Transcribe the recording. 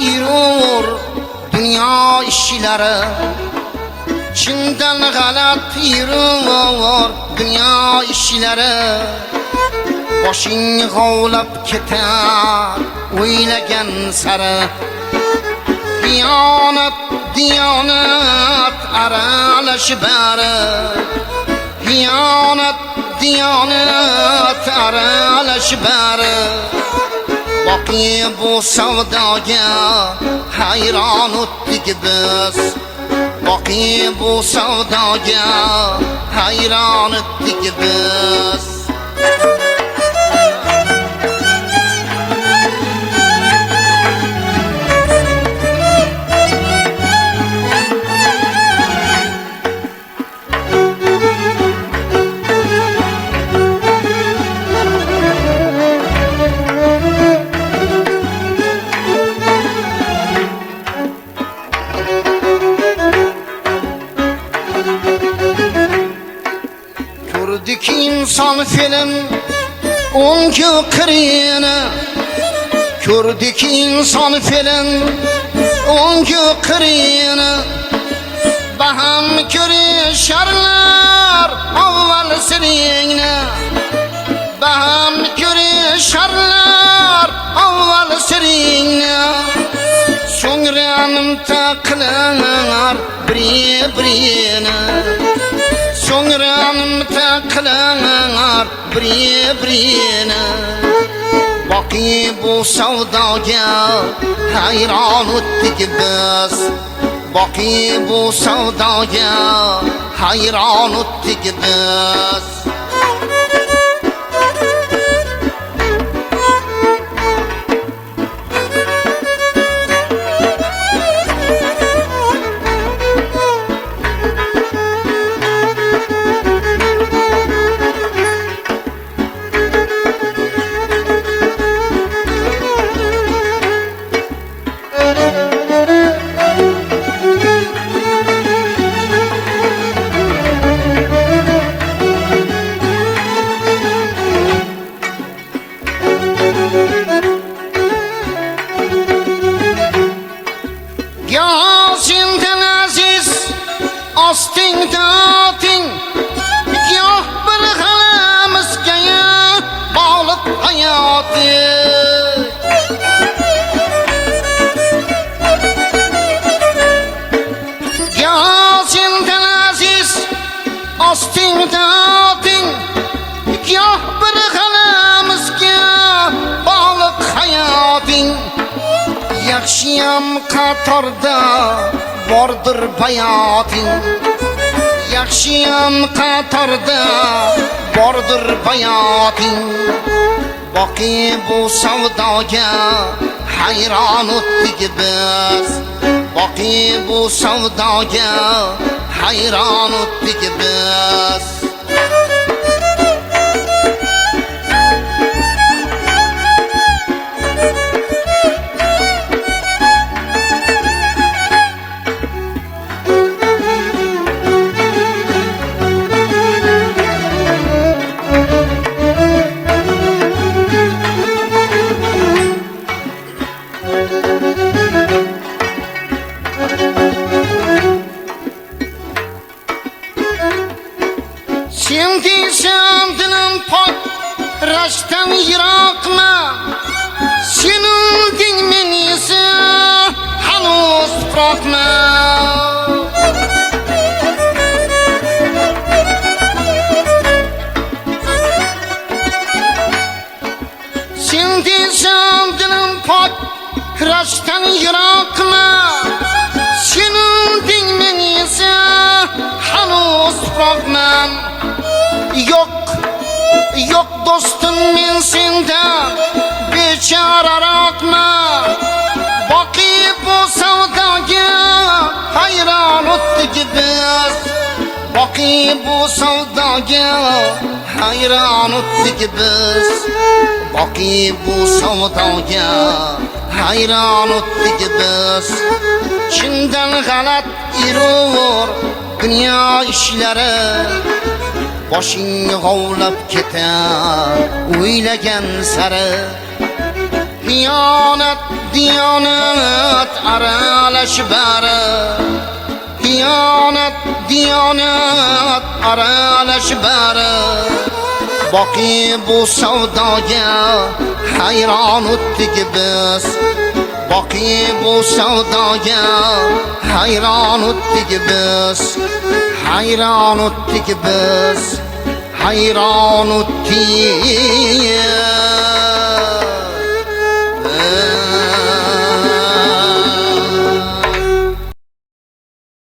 yurur dünya işçilere. Çin'den galat yurur dünya işçilere. Başını g'ovlab ketar o'ylagan sari. Xiyonat diyonat aralashib bari. Xiyonat diyonat aralashib bari. Boqiy bu savdoga hayron o'tdik biz. Boqiy bu savdoga hayron o'tdik biz. Gördük insan film onki kırığını. Gördük insan film onki kırığını. Baham körüşerler avval sirini. Baham körüşerler avval sirini. So'ngranım taklar bir-birini. So'ngranım taklar bir-birini. Boqiy bu savdoga hayron o'tdik biz. Boqiy bu savdoga hayron o'tdik biz. Senden aziz ostingda oting. Goh bir g'alamizga bog'liq hayoti. Goh senden aziz ostingda oting. Goh bir g'alamizga bog'liq hayoting. Yaxshiyam qatorda bordir bayoting. Yaxshiyam qatorda bordir bayoting. Boqiy bu savdoga hayron o'tdik biz. Boqiy bu savdoga hayron o'tdik biz. Şimdi dilim pok rashtan yiroqman. Senin dingmen esa hanuz tuproqman. Şimdi dilim pok rashtan yiroqman. Senin dingmen esa hanuz tuproqman. Yok dostum men sendan bechoraroqman. Boqiy bu savdoga hayron o'tdik biz. Boqiy bu savdoga hayron o'tdik biz. Boqiy bu savdoga hayron o'tdik biz. Chindan g'alat yurur dünya ishlari. Boshingni g'ovlab ketar o'ylagan sari. Hiyonet, diyonet aralash bari. Hiyonet, diyonet aralash bari. Boqiy bu savdoga hayron o'tdik biz. Boqiy bu savdoga hayron o'tdik biz. Hayron o'tdik biz. Hayron o'tdik.